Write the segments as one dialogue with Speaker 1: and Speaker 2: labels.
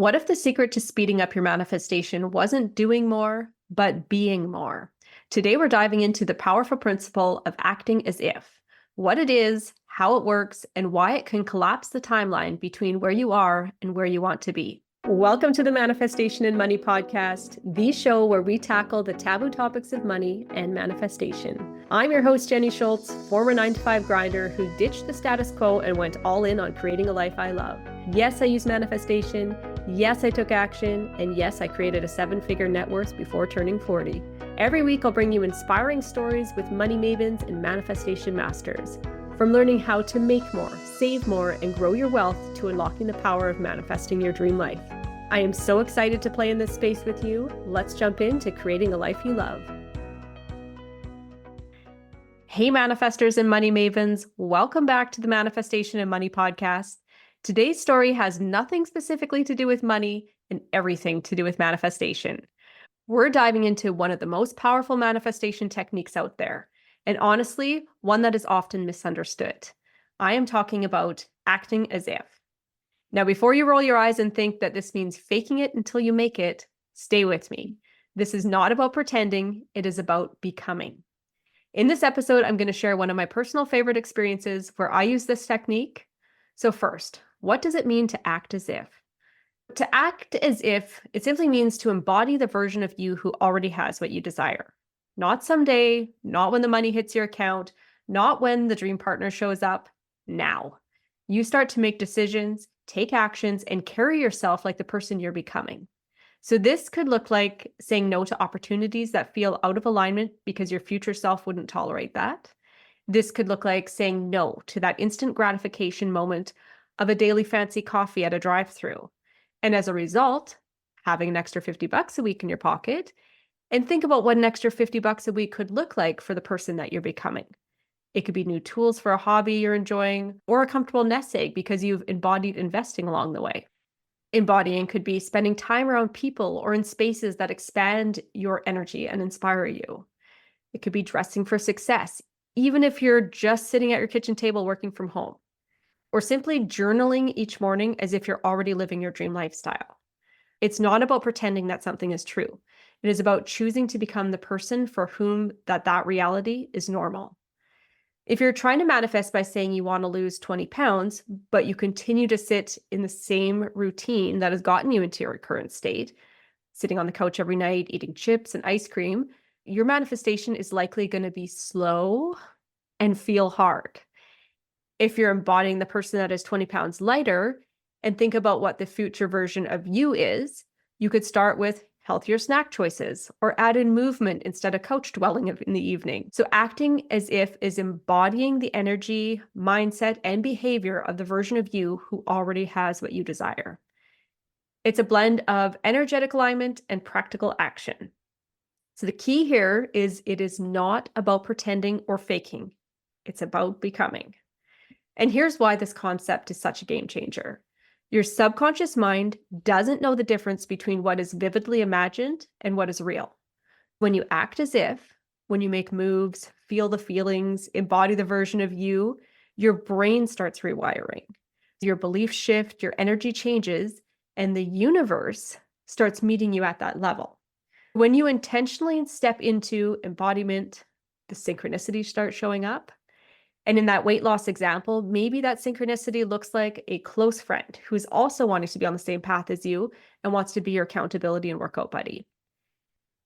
Speaker 1: What if the secret to speeding up your manifestation wasn't doing more, but being more? Today, we're diving into the powerful principle of acting as if, what it is, how it works, and why it can collapse the timeline between where you are and where you want to be. Welcome to the Manifestation and Money Podcast, the show where we tackle the taboo topics of money and manifestation. I'm your host, Jenni Schultz, former 9-to-5 grinder who ditched the status quo and went all in on creating a life I love. Yes, I use manifestation. Yes, I took action. And yes, I created a 7-figure net worth before turning 40. Every week, I'll bring you inspiring stories with money mavens and manifestation masters. From learning how to make more, save more, and grow your wealth to unlocking the power of manifesting your dream life. I am so excited to play in this space with you. Let's jump into creating a life you love. Hey, manifestors and money mavens. Welcome back to the Manifestation and Money Podcast. Today's story has nothing specifically to do with money and everything to do with manifestation. We're diving into one of the most powerful manifestation techniques out there, and honestly, one that is often misunderstood. I am talking about acting as if. Now, before you roll your eyes and think that this means faking it until you make it, stay with me. This is not about pretending, it is about becoming. In this episode, I'm going to share one of my personal favorite experiences where I use this technique. So first, what does it mean to act as if? To act as if, it simply means to embody the version of you who already has what you desire. Not someday, not when the money hits your account, not when the dream partner shows up. Now. You start to make decisions, take actions, and carry yourself like the person you're becoming. So this could look like saying no to opportunities that feel out of alignment because your future self wouldn't tolerate that. This could look like saying no to that instant gratification moment of a daily fancy coffee at a drive-thru. And as a result, having an extra $50 a week in your pocket, and think about what an extra $50 a week could look like for the person that you're becoming. It could be new tools for a hobby you're enjoying, or a comfortable nest egg because you've embodied investing along the way. Embodying could be spending time around people or in spaces that expand your energy and inspire you. It could be dressing for success, even if you're just sitting at your kitchen table working from home, or simply journaling each morning as if you're already living your dream lifestyle. It's not about pretending that something is true. It is about choosing to become the person for whom that reality is normal. If you're trying to manifest by saying you want to lose 20 pounds, but you continue to sit in the same routine that has gotten you into your current state, sitting on the couch every night, eating chips and ice cream, your manifestation is likely going to be slow and feel hard. If you're embodying the person that is 20 pounds lighter and think about what the future version of you is, you could start with healthier snack choices or add in movement instead of couch dwelling in the evening. So acting as if is embodying the energy, mindset, and behavior of the version of you who already has what you desire. It's a blend of energetic alignment and practical action. So the key here is it is not about pretending or faking. It's about becoming. And here's why this concept is such a game changer. Your subconscious mind doesn't know the difference between what is vividly imagined and what is real. When you act as if, when you make moves, feel the feelings, embody the version of you, your brain starts rewiring. Your beliefs shift, your energy changes, and the universe starts meeting you at that level. When you intentionally step into embodiment, the synchronicities start showing up. And in that weight loss example, maybe that synchronicity looks like a close friend who's also wanting to be on the same path as you and wants to be your accountability and workout buddy.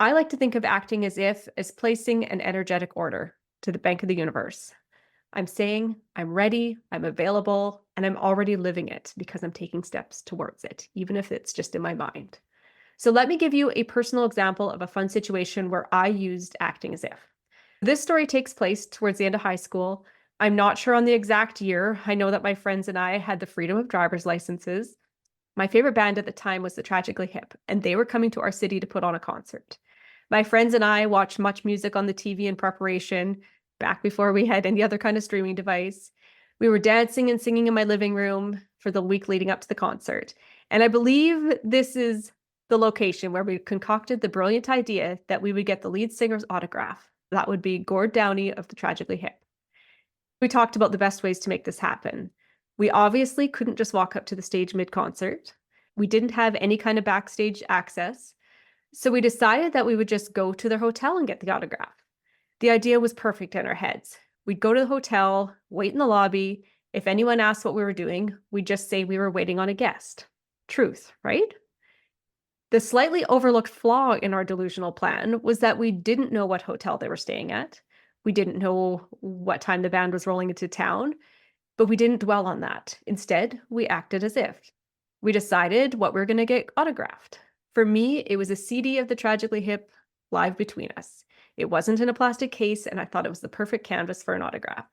Speaker 1: I like to think of acting as if as placing an energetic order to the bank of the universe. I'm saying I'm ready, I'm available, and I'm already living it because I'm taking steps towards it, even if it's just in my mind. So let me give you a personal example of a fun situation where I used acting as if. This story takes place towards the end of high school. I'm not sure on the exact year. I know that my friends and I had the freedom of driver's licenses. My favorite band at the time was the Tragically Hip, and they were coming to our city to put on a concert. My friends and I watched much music on the TV in preparation, back before we had any other kind of streaming device. We were dancing and singing in my living room for the week leading up to the concert. And I believe this is the location where we concocted the brilliant idea that we would get the lead singer's autograph. That would be Gord Downey of the Tragically Hip. We talked about the best ways to make this happen. We obviously couldn't just walk up to the stage mid-concert. We didn't have any kind of backstage access, so we decided that we would just go to their hotel and get the autograph. The idea was perfect in our heads. We'd go to the hotel, wait in the lobby. If anyone asked what we were doing, we'd just say we were waiting on a guest. Truth, right? The slightly overlooked flaw in our delusional plan was that we didn't know what hotel they were staying at. We didn't know what time the band was rolling into town, but we didn't dwell on that. Instead, we acted as if. We decided what we were going to get autographed. For me, it was a CD of the Tragically Hip live between us. It wasn't in a plastic case, and I thought it was the perfect canvas for an autograph.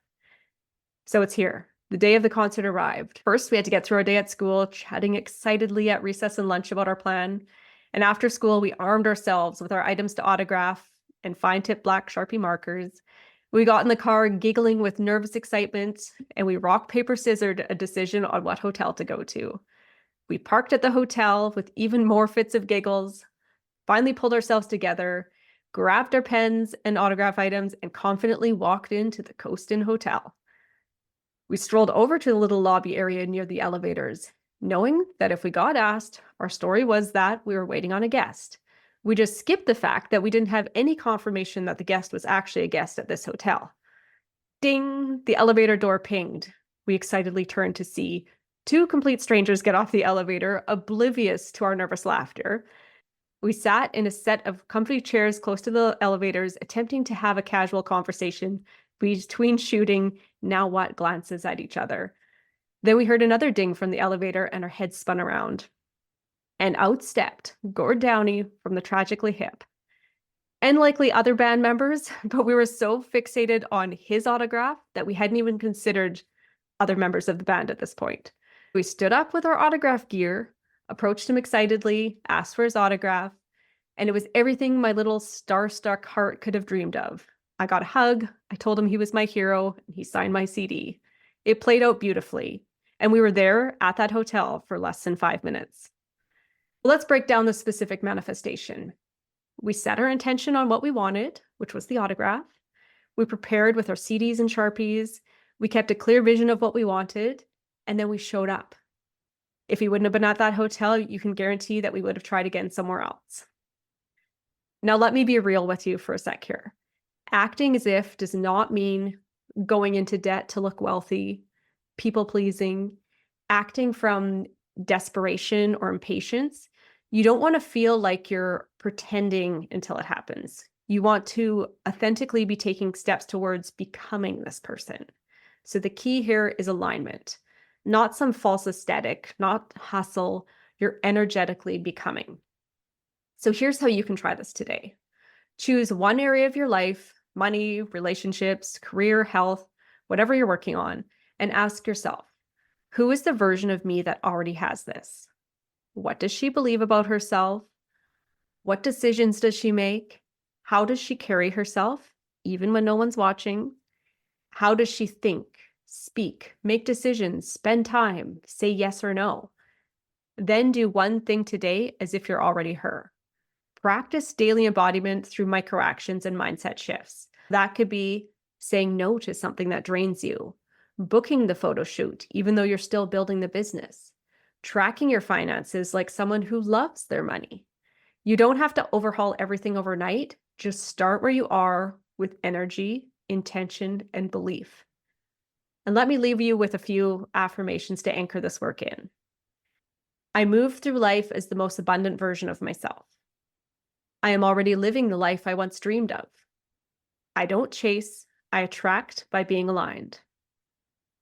Speaker 1: So it's here. The day of the concert arrived. First, we had to get through our day at school, chatting excitedly at recess and lunch about our plan. And after school, we armed ourselves with our items to autograph and fine-tip black Sharpie markers. We got in the car giggling with nervous excitement, and we rock, paper, scissored a decision on what hotel to go to. We parked at the hotel with even more fits of giggles, finally pulled ourselves together, grabbed our pens and autograph items, and confidently walked into the Coast Inn Hotel. We strolled over to the little lobby area near the elevators, knowing that if we got asked, our story was that we were waiting on a guest. We just skipped the fact that we didn't have any confirmation that the guest was actually a guest at this hotel. Ding! The elevator door pinged. We excitedly turned to see two complete strangers get off the elevator, oblivious to our nervous laughter. We sat in a set of comfy chairs close to the elevators, attempting to have a casual conversation between shooting now what glances at each other. Then we heard another ding from the elevator and our heads spun around. And out stepped Gord Downey from the Tragically Hip. And likely other band members, but we were so fixated on his autograph that we hadn't even considered other members of the band at this point. We stood up with our autograph gear, approached him excitedly, asked for his autograph, and it was everything my little star-struck heart could have dreamed of. I got a hug, I told him he was my hero, and he signed my CD. It played out beautifully, and we were there at that hotel for less than 5 minutes. Let's break down the specific manifestation. We set our intention on what we wanted, which was the autograph. We prepared with our CDs and Sharpies. We kept a clear vision of what we wanted, and then we showed up. If we wouldn't have been at that hotel, you can guarantee that we would have tried again somewhere else. Now, let me be real with you for a sec here. Acting as if does not mean going into debt to look wealthy, people-pleasing, acting from desperation or impatience. You don't want to feel like you're pretending until it happens. You want to authentically be taking steps towards becoming this person. So the key here is alignment, not some false aesthetic, not hustle. You're energetically becoming. So here's how you can try this today. Choose one area of your life, money, relationships, career, health, whatever you're working on, and ask yourself, who is the version of me that already has this? What does she believe about herself? What decisions does she make? How does she carry herself, even when no one's watching? How does she think, speak, make decisions, spend time, say yes or no? Then do one thing today as if you're already her. Practice daily embodiment through microactions and mindset shifts. That could be saying no to something that drains you, booking the photo shoot, even though you're still building the business, tracking your finances like someone who loves their money. You don't have to overhaul everything overnight. Just start where you are with energy, intention, and belief. And let me leave you with a few affirmations to anchor this work in. I move through life as the most abundant version of myself. I am already living the life I once dreamed of. I don't chase, I attract by being aligned.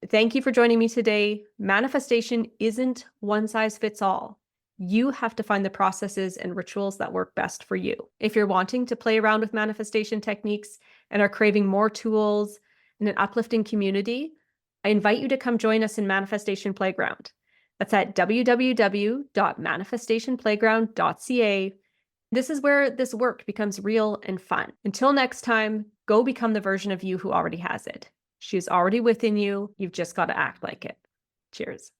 Speaker 1: Thank you for joining me today. Manifestation isn't one size fits all. You have to find the processes and rituals that work best for you. If you're wanting to play around with manifestation techniques and are craving more tools and an uplifting community, I invite you to come join us in Manifestation Playground. That's at www.manifestationplayground.ca. This is where this work becomes real and fun. Until next time, go become the version of you who already has it. She is already within you. You've just got to act like it. Cheers.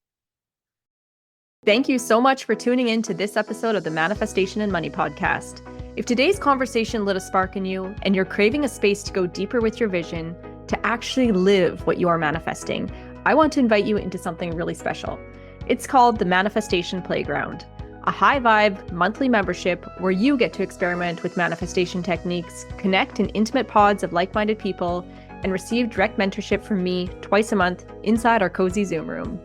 Speaker 1: Thank you so much for tuning in to this episode of the Manifestation and Money podcast. If today's conversation lit a spark in you and you're craving a space to go deeper with your vision, to actually live what you are manifesting, I want to invite you into something really special. It's called the Manifestation Playground, a high-vibe monthly membership where you get to experiment with manifestation techniques, connect in intimate pods of like-minded people, and receive direct mentorship from me twice a month inside our cozy Zoom room.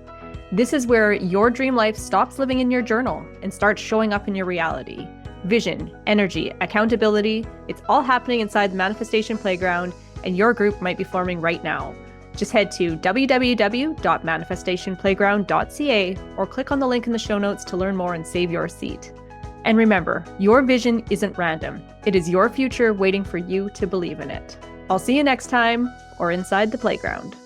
Speaker 1: This is where your dream life stops living in your journal and starts showing up in your reality. Vision, energy, accountability, it's all happening inside the Manifestation Playground, and your group might be forming right now. Just head to www.manifestationplayground.ca or click on the link in the show notes to learn more and save your seat. And remember, your vision isn't random. It is your future waiting for you to believe in it. I'll see you next time or inside the playground.